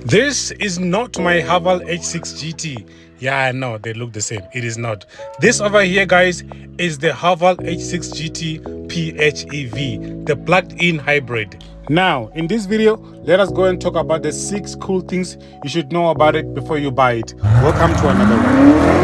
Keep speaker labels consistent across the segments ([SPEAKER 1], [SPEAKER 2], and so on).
[SPEAKER 1] This is not my Haval H6 GT. Yeah, I know, they look the same. It is not. This over here, guys, is the Haval H6 GT PHEV, the plug-in hybrid. Now, in this video, let us go and talk about the 6 cool things you should know about it before you buy it. Welcome to another one.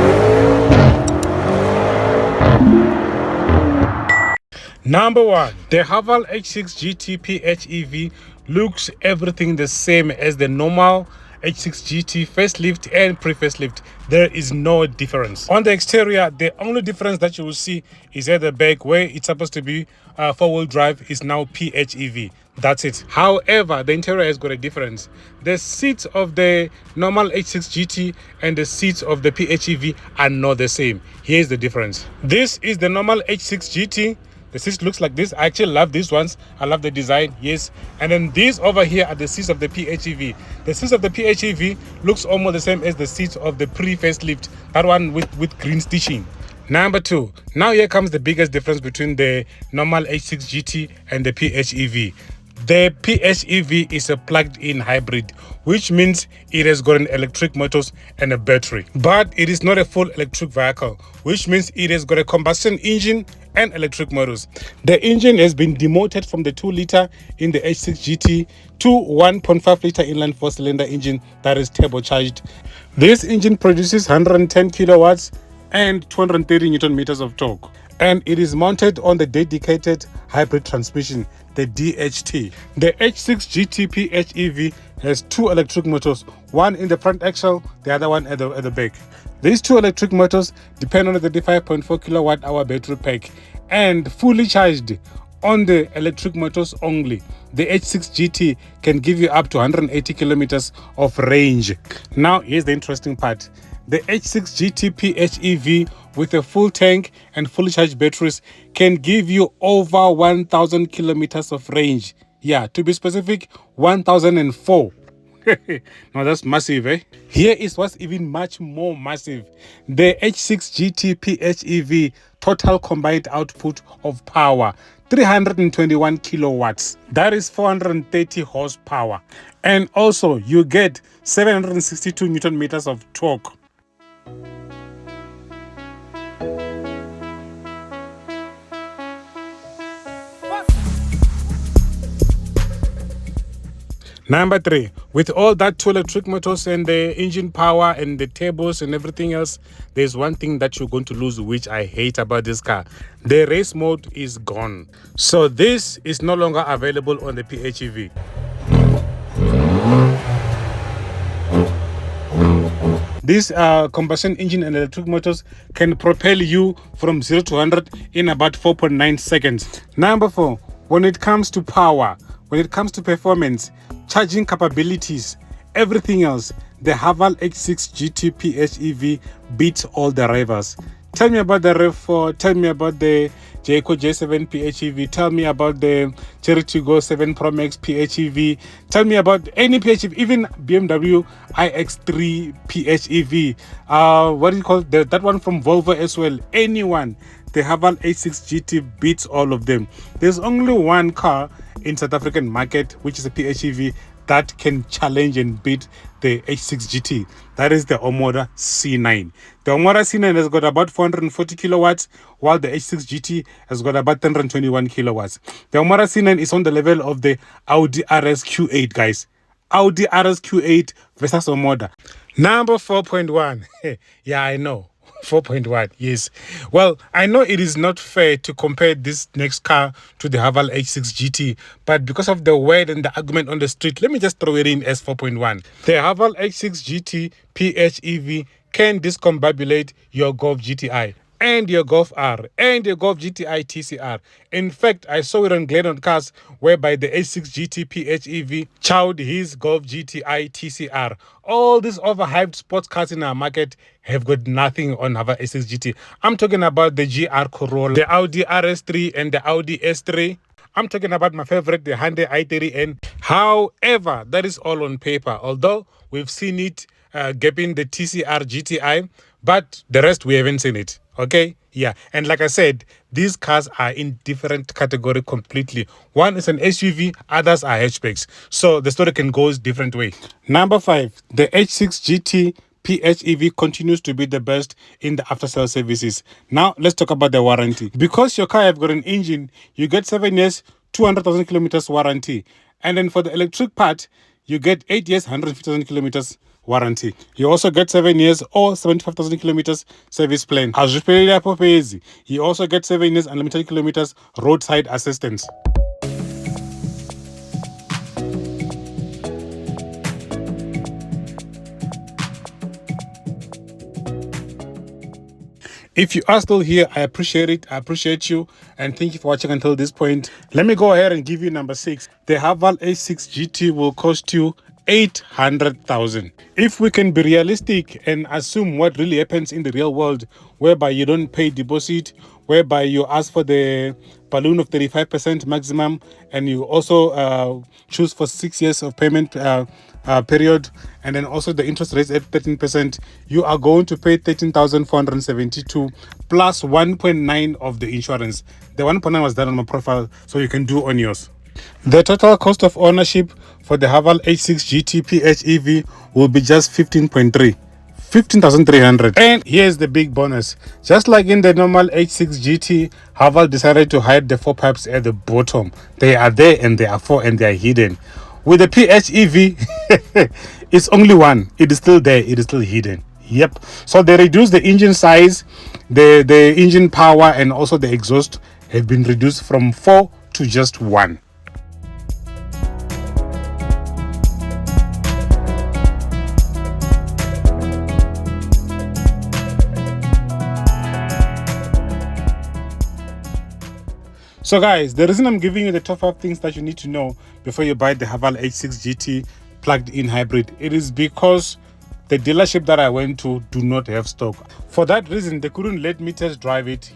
[SPEAKER 1] Number 1, the Haval H6 GT PHEV looks everything the same as the normal H6 GT facelift and pre-facelift. There is no difference. On the exterior, the only difference that you will see is at the back, where it's supposed to be four-wheel drive is now PHEV. That's it. However, the interior has got a difference. The seats of the normal H6 GT and the seats of the PHEV are not the same. Here's the difference. This is the normal H6 GT. The seats looks like this. I actually love these ones. I love the design, yes. And then these over here are the seats of the PHEV. The seats of the PHEV looks almost the same as the seats of the pre-facelift, that one with green stitching. Number 2, now here comes the biggest difference between the normal H6 GT and the PHEV. The PHEV is a plugged-in hybrid, which means it has got an electric motors and a battery. But it is not a full electric vehicle, which means it has got a combustion engine and electric motors. The engine has been demoted from the 2-liter in the H6 GT to 1.5-liter inline 4-cylinder engine that is turbocharged. This engine produces 110 kilowatts and 230 newton meters of torque, and it is mounted on the dedicated hybrid transmission, the DHT. The H6 GT PHEV has 2 electric motors, one in the front axle, the other one at the back. These 2 electric motors depend on the 35.4 kilowatt hour battery pack, and fully charged on the electric motors only, the H6 GT can give you up to 180 kilometers of range. Now here's the interesting part. The H6 GT PHEV with a full tank and fully charged batteries can give you over 1,000 kilometers of range. Yeah, to be specific, 1,004. Now that's massive, eh? Here is what's even much more massive. The H6 GT PHEV total combined output of power, 321 kilowatts. That is 430 horsepower. And also you get 762 newton meters of torque. Number 3, with all that 2 electric motors and the engine power and the turbos and everything else, there's one thing that you're going to lose, which I hate about this car. The race mode is gone. So this is no longer available on the PHEV. This combustion engine and electric motors can propel you from 0 to 100 in about 4.9 seconds. Number 4, when it comes to power, when it comes to performance, charging capabilities, everything else, the Haval H6 GT PHEV beats all the rivals. Tell me about the RAV4, tell me about the Jayco J7 PHEV, tell me about the Cherry Tiggo 7 Pro Max PHEV, tell me about any PHEV, even BMW iX3 PHEV, what do you call it? That one from Volvo as well, anyone. The Haval H6 GT beats all of them. There's only one car in South African market, which is a PHEV, that can challenge and beat the H6 GT. That is the Omoda C9. The Omoda C9 has got about 440 kilowatts, while the H6 GT has got about 121 kilowatts. The Omoda C9 is on the level of the Audi RS Q8, guys. Audi RS Q8 versus Omoda. Number 4.1. Yeah, I know. 4.1, yes. Well, I know it is not fair to compare this next car to the Haval H6 GT, but because of the word and the argument on the street, let me just throw it in as 4.1. The Haval H6 GT PHEV can discombobulate your Golf GTI and your Golf R and your Golf GTI TCR. In fact, I saw it on Glennon Cars, whereby the H6 GT PHEV chowed his Golf GTI TCR. All these overhyped sports cars in our market have got nothing on Haval H6 GT. I'm talking about the GR Corolla, the Audi RS3 and the Audi S3. I'm talking about my favorite, the Hyundai i30N. However, that is all on paper, although we've seen it gapping the TCR GTI, but the rest we haven't seen it. Okay, yeah, and like I said, these cars are in different category completely. One is an SUV, others are hatchbacks, so the story can go different way. Number 5, the H6 GT PHEV continues to be the best in the after sale services. Now let's talk about the warranty. Because your car have got an engine, you get 7 years 200,000 kilometers warranty, and then for the electric part you get 8 years 150,000 kilometers warranty. You also get 7 years or 75,000 kilometers service plan. You also get 7 years unlimited kilometers roadside assistance. If you are still here, I appreciate it. I appreciate you. And thank you for watching until this point. Let me go ahead and give you number 6. The Haval H6 GT will cost you 800,000. If we can be realistic and assume what really happens in the real world, whereby you don't pay deposit, whereby you ask for the balloon of 35% maximum, and you also choose for 6 years of payment period, and then also the interest rate at 13%, you are going to pay 13,472 plus 1.9 of the insurance. The 1.9 was done on my profile, so you can do on yours. The total cost of ownership for the Haval H6 GT PHEV will be just 15.3. 15,300. And here's the big bonus. Just like in the normal H6 GT, Haval decided to hide the 4 pipes at the bottom. They are there and they are 4 and they are hidden. With the PHEV, it's only 1. It is still there. It is still hidden. Yep. So they reduced the engine size, the engine power, and also the exhaust have been reduced from 4 to just 1. So guys, the reason I'm giving you the top 5 things that you need to know before you buy the Haval H6 GT plug-in hybrid, it is because the dealership that I went to do not have stock. For that reason, they couldn't let me test drive it.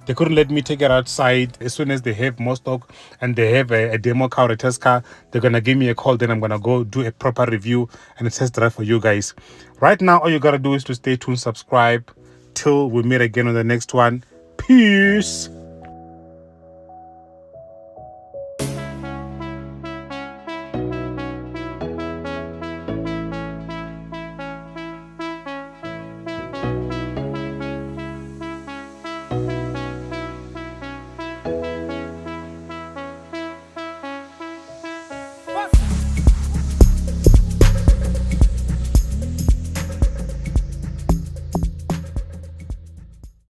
[SPEAKER 1] They couldn't let me take it outside. As soon as they have more stock and they have a demo car or a test car, they're gonna give me a call. Then I'm gonna go do a proper review and a test drive for you guys. Right now, all you gotta do is to stay tuned, subscribe. Till we meet again on the next one. Peace.